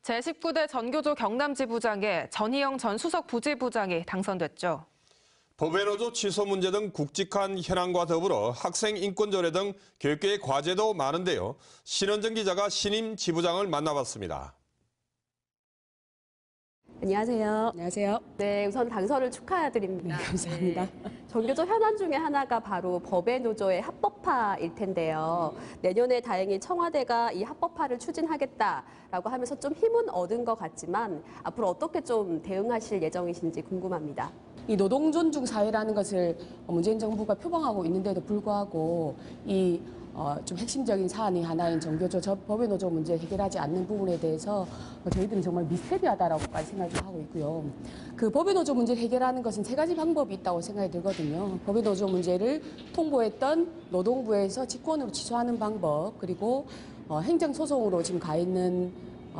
제19대 전교조 경남지부장에 전희영 전 수석 부지부장이 당선됐죠. 법외 노조 취소 문제 등 굵직한 현안과 더불어 학생 인권조례 등 교육계의 과제도 많은데요. 신원정 기자가 신임 지부장을 만나봤습니다. 안녕하세요. 안녕하세요. 네, 우선 당선을 축하드립니다. 네, 감사합니다. 네, 전교조 현안 중에 하나가 바로 법외 노조의 합법화일 텐데요. 내년에 다행히 청와대가 이 합법화를 추진하겠다라고 하면서 좀 힘은 얻은 것 같지만 앞으로 어떻게 좀 대응하실 예정이신지 궁금합니다. 이 노동 존중 사회라는 것을 문재인 정부가 표방하고 있는데도 불구하고 좀 핵심적인 사안이 하나인 전교조 법외 노조 문제 해결하지 않는 부분에 대해서 저희들은 정말 미스테리하다라고까지 생각을 하고 있고요. 그 법외 노조 문제를 해결하는 것은 세 가지 방법이 있다고 생각이 들거든요. 법외 노조 문제를 통보했던 노동부에서 직권으로 취소하는 방법, 그리고 행정소송으로 지금 가 있는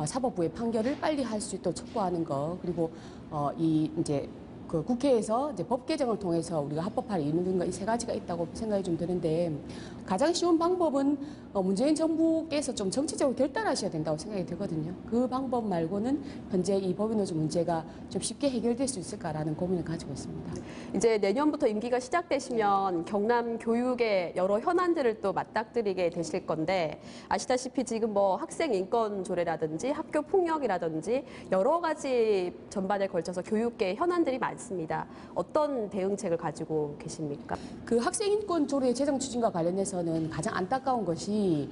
사법부의 판결을 빨리 할 수 있도록 촉구하는 것, 그리고 그 국회에서 이제 법 개정을 통해서 우리가 합법화를 이루는 것, 이 세 가지가 있다고 생각이 좀 드는데, 가장 쉬운 방법은 문재인 정부께서 좀 정치적으로 결단하셔야 된다고 생각이 들거든요. 그 방법 말고는 현재 이 법외 노조 문제가 좀 쉽게 해결될 수 있을까라는 고민을 가지고 있습니다. 이제 내년부터 임기가 시작되시면 경남 교육의 여러 현안들을 또 맞닥뜨리게 되실 건데, 아시다시피 지금 뭐 학생 인권 조례라든지 학교 폭력이라든지 여러 가지 전반에 걸쳐서 교육계 현안들이 많습니다. 어떤 대응책을 가지고 계십니까? 그 학생 인권 조례 제정 추진과 관련해서는 가장 안타까운 것이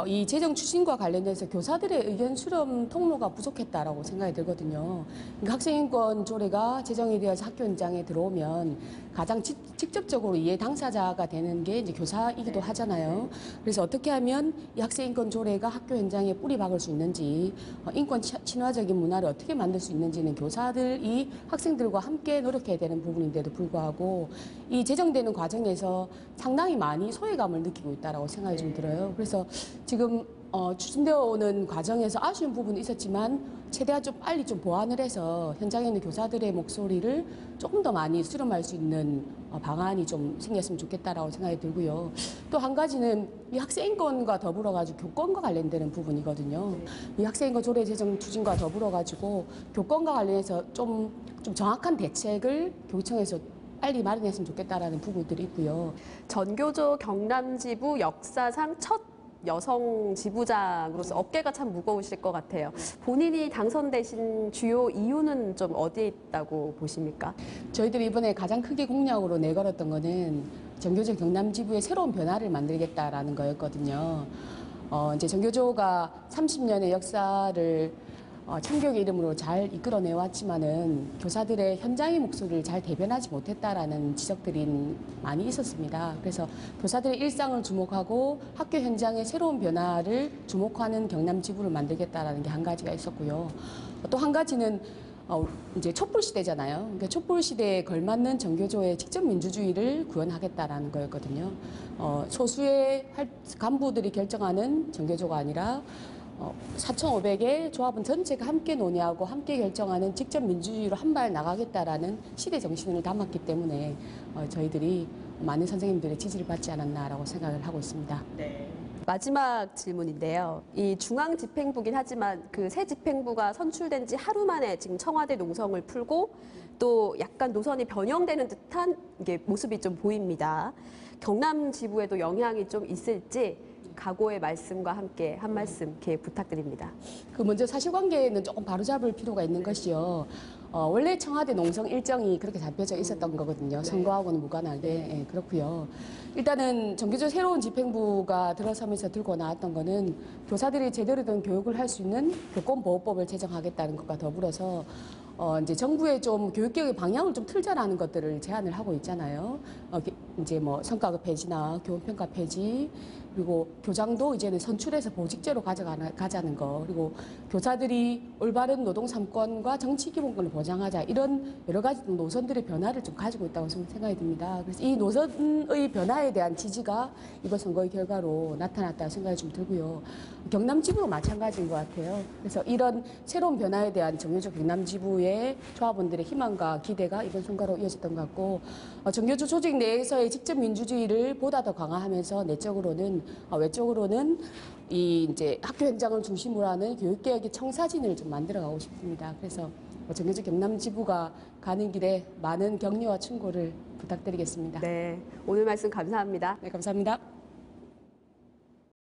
이 제정 추진과 관련해서 교사들의 의견 수렴 통로가 부족했다라고 생각이 들거든요. 그러니까 학생 인권 조례가 제정이 되어서 학교 현장에 들어오면 가장 직접적으로 이해 당사자가 되는 게 이제 교사이기도 하잖아요. 그래서 어떻게 하면 이 학생 인권 조례가 학교 현장에 뿌리 박을 수 있는지, 인권 친화적인 문화를 어떻게 만들 수 있는지는 교사들이 학생들과 함께 노력해야 되는 부분인데도 불구하고 이 제정되는 과정에서 상당히 많이 소외감을 느끼고 있다라고 생각이 좀 들어요. 그래서 지금 추진되어 오는 과정에서 아쉬운 부분이 있었지만 최대한 좀 빨리 좀 보완을 해서 현장에 있는 교사들의 목소리를 조금 더 많이 수렴할 수 있는 방안이 좀 생겼으면 좋겠다라고 생각이 들고요. 또 한 가지는 이 학생인권과 더불어 가지고 교권과 관련되는 부분이거든요. 이 학생인권 조례 제정 추진과 더불어 가지고 교권과 관련해서 좀 정확한 대책을 교육청에서 빨리 마련했으면 좋겠다라는 부분들이 있고요. 전교조 경남지부 역사상 첫 여성 지부장으로서 어깨가 참 무거우실 것 같아요. 본인이 당선되신 주요 이유는 좀 어디에 있다고 보십니까? 저희들이 이번에 가장 크게 공약으로 내걸었던 거는 전교조 경남지부의 새로운 변화를 만들겠다라는 거였거든요. 이제 전교조가 30년의 역사를 참교육의 이름으로 잘 이끌어내왔지만은 교사들의 현장의 목소리를 잘 대변하지 못했다라는 지적들이 많이 있었습니다. 그래서 교사들의 일상을 주목하고 학교 현장의 새로운 변화를 주목하는 경남지부를 만들겠다라는 게 한 가지가 있었고요. 또 한 가지는 이제 촛불 시대잖아요. 그러니까 촛불 시대에 걸맞는 전교조의 직접 민주주의를 구현하겠다라는 거였거든요. 소수의 간부들이 결정하는 전교조가 아니라 4,500의 조합원 전체가 함께 논의하고 함께 결정하는 직접 민주주의로 한 발 나가겠다라는 시대 정신을 담았기 때문에 저희들이 많은 선생님들의 지지를 받지 않았나라고 생각을 하고 있습니다. 네. 마지막 질문인데요. 이 중앙집행부긴 하지만 그 새 집행부가 선출된 지 하루 만에 지금 청와대 농성을 풀고 또 약간 노선이 변형되는 듯한 이게 모습이 좀 보입니다. 경남 지부에도 영향이 좀 있을지 각오의 말씀과 함께 한 말씀 이렇게 부탁드립니다. 그 먼저 사실관계는 조금 바로잡을 필요가 있는 것이요. 원래 청와대 농성 일정이 그렇게 잡혀져 있었던 거거든요. 선거하고는 무관하게. 예, 그렇고요. 일단은 전교조 새로운 집행부가 들어서면서 들고 나왔던 거는 교사들이 제대로 된 교육을 할 수 있는 교권보호법을 제정하겠다는 것과 더불어서 이제 정부의 좀 교육개혁의 방향을 좀 틀자라는 것들을 제안을 하고 있잖아요. 이제 뭐 성과급 폐지나 교원평가 폐지, 그리고 교장도 이제는 선출해서 보직제로 가자는 거, 그리고 교사들이 올바른 노동 3권과 정치 기본권을 보장하자, 이런 여러 가지 노선들의 변화를 좀 가지고 있다고 생각이 듭니다. 그래서 이 노선의 변화에 대한 지지가 이번 선거의 결과로 나타났다고 생각이 좀 들고요. 경남지부도 마찬가지인 것 같아요. 그래서 이런 새로운 변화에 대한 전교조 경남지부의 지부의 조합원들의 희망과 기대가 이번 성과로 이어졌던 것 같고 정교조 조직 내에서의 직접 민주주의를 보다 더 강화하면서 내적으로는 외적으로는 이 이제 학교 현장을 중심으로 하는 교육개혁의 청사진을 좀 만들어가고 싶습니다. 그래서 정교조 경남 지부가 가는 길에 많은 격려와 충고를 부탁드리겠습니다. 네, 오늘 말씀 감사합니다. 네, 감사합니다.